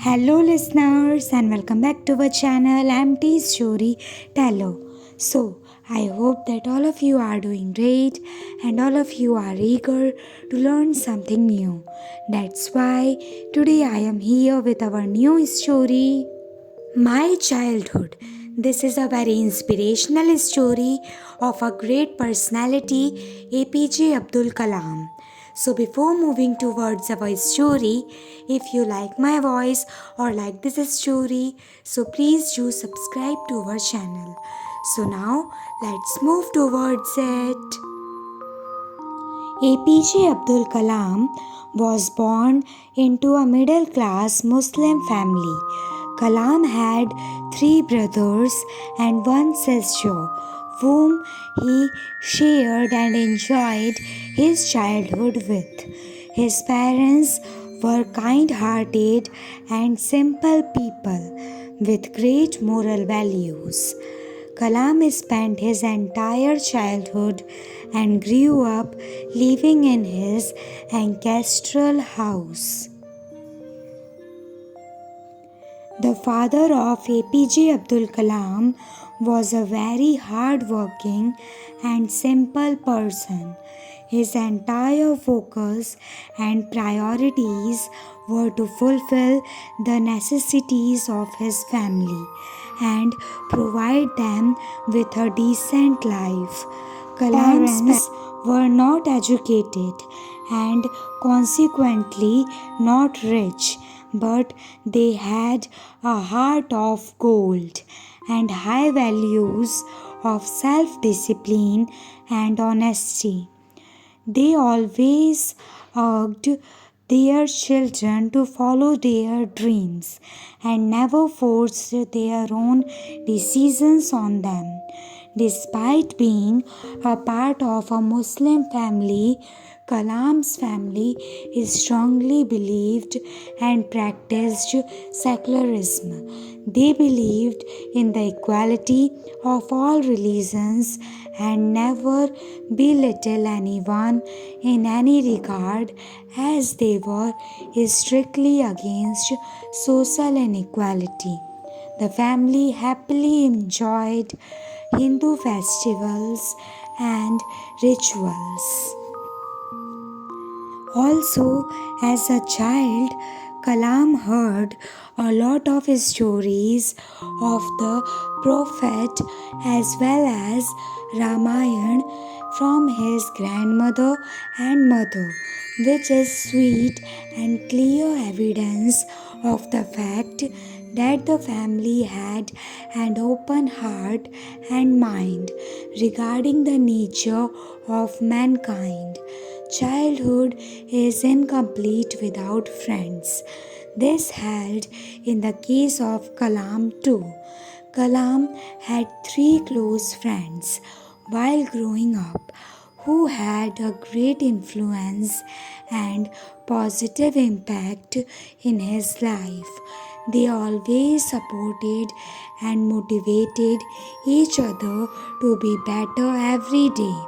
Hello, listeners, and welcome back to our channel. I'm T Storyteller. So, I hope that all of you are doing great and all of you are eager to learn something new. That's why today I am here with our new story, My Childhood. This is a very inspirational story of a great personality, APJ Abdul Kalam. So, before moving towards our story, if you like my voice or like this story, so please do subscribe to our channel. So, now let's move towards it. APJ Abdul Kalam was born into a middle class Muslim family. Kalam had three brothers and one sister, whom he shared and enjoyed his childhood with. His parents were kind hearted and simple people with great moral values. Kalam spent his entire childhood and grew up living in his ancestral house. The father of APJ Abdul Kalam was a very hard-working and simple person. His entire focus and priorities were to fulfill the necessities of his family and provide them with a decent life. Kalam's parents were not educated and consequently not rich, but they had a heart of gold and high values of self discipline and honesty. They always urged their children to follow their dreams and never forced their own decisions on them. Despite being a part of a Muslim family, Kalam's family strongly believed and practiced secularism. They believed in the equality of all religions and never belittle anyone in any regard, as they were strictly against social inequality. The family happily enjoyed Hindu festivals and rituals. Also, as a child, Kalam heard a lot of stories of the Prophet as well as Ramayana from his grandmother and mother, which is sweet and clear evidence of the fact that the family had an open heart and mind regarding the nature of mankind. Childhood is incomplete without friends. This held in the case of Kalam too. Kalam had three close friends while growing up who had a great influence and positive impact in his life. They always supported and motivated each other to be better every day.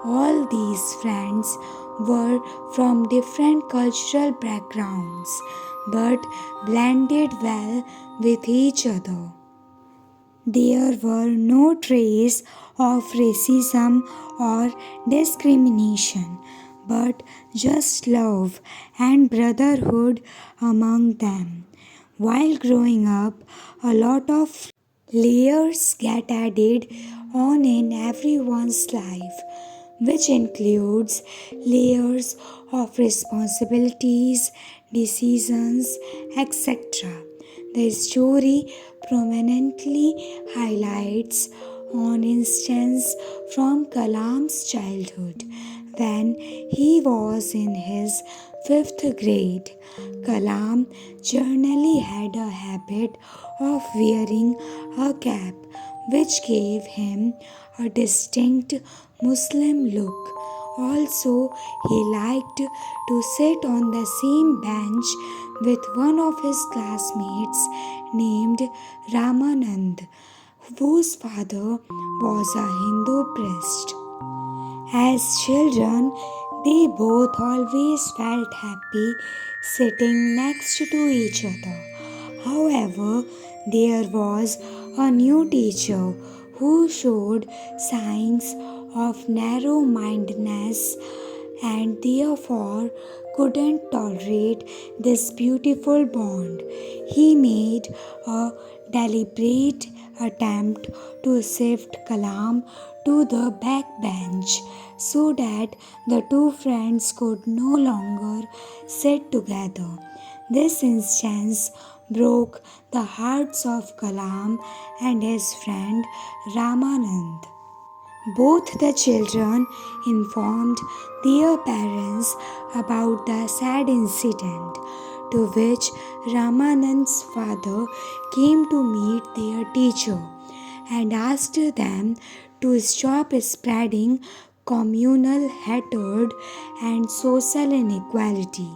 All these friends were from different cultural backgrounds but blended well with each other. There were no trace of racism or discrimination, but just love and brotherhood among them. While growing up, a lot of layers get added on in everyone's life, which includes layers of responsibilities, decisions, etc. The story prominently highlights an instance from Kalam's childhood when he was in his fifth grade. Kalam generally had a habit of wearing a cap, which gave him a distinct Muslim look. Also, he liked to sit on the same bench with one of his classmates named Ramanand, whose father was a Hindu priest. As children, they both always felt happy sitting next to each other. However, there was a new teacher who showed signs of narrow mindedness and therefore couldn't tolerate this beautiful bond. He made a deliberate attempt to shift Kalam to the back bench so that the two friends could no longer sit together. This instance broke the hearts of Kalam and his friend Ramanand. Both the children informed their parents about the sad incident, to which Ramanand's father came to meet their teacher and asked them to stop spreading communal hatred and social inequality.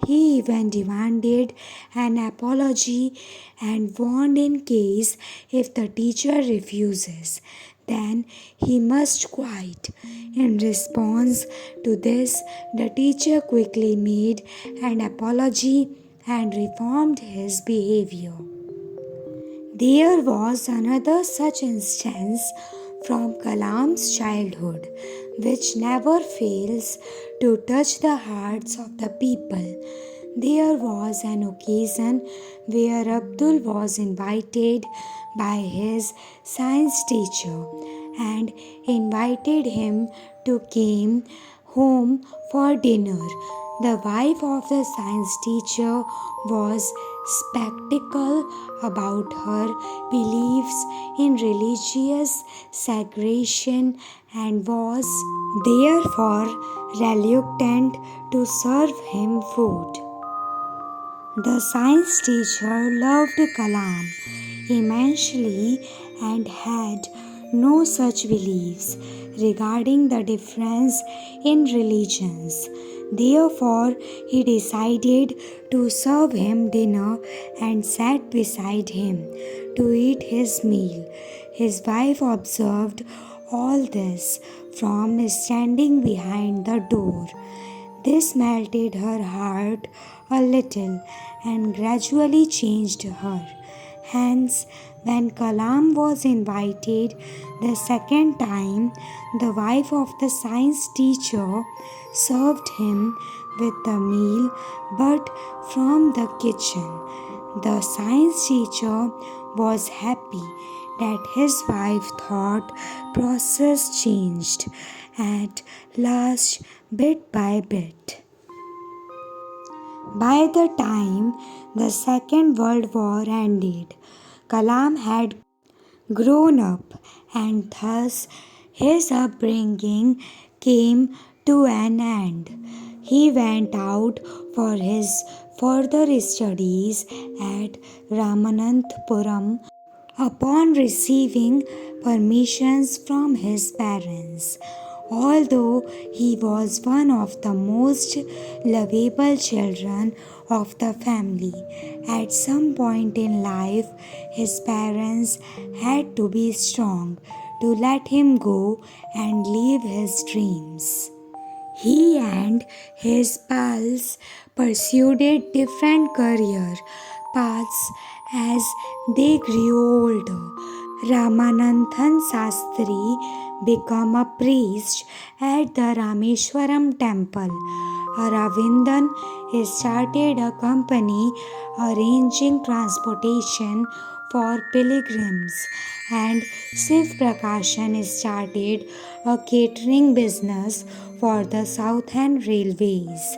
He even demanded an apology and warned in case if the teacher refuses, then he must quit. In response to this, the teacher quickly made an apology and reformed his behavior. There was another such instance from Kalam's childhood, which never fails to touch the hearts of the people. There was an occasion where Abdul was invited by his science teacher and invited him to come home for dinner. The wife of the science teacher was skeptical about her beliefs in religious segregation and was therefore reluctant to serve him food. The science teacher loved Kalam immensely and had no such beliefs regarding the difference in religions. Therefore, he decided to serve him dinner and sat beside him to eat his meal. His wife observed all this from standing behind the door. This melted her heart a little and gradually changed her. Hence, when Kalam was invited the second time, the wife of the science teacher served him with the meal but from the kitchen. The science teacher was happy that his wife thought process changed at last bit by bit. By the time the Second World War ended, Kalam had grown up and thus his upbringing came to an end. He went out for his further studies at Ramananthapuram upon receiving permissions from his parents. Although he was one of the most lovable children of the family, at some point in life his parents had to be strong to let him go and live his dreams. He and his pals pursued different career paths as they grew older. Ramananthan Sastri became a priest at the Rameshwaram temple. Aravindan started a company arranging transportation for pilgrims, and Shiv Prakashan started a catering business for the Southern Railways.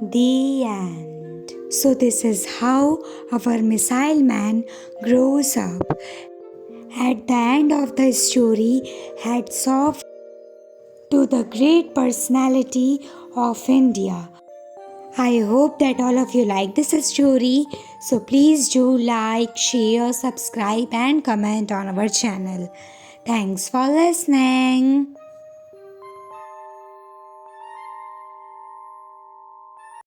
The end. So, this is how our missile man grows up. At the end of the story, hats off to the great personality of India. I hope that all of you like this story. So please do like, share, subscribe and comment on our channel. Thanks for listening.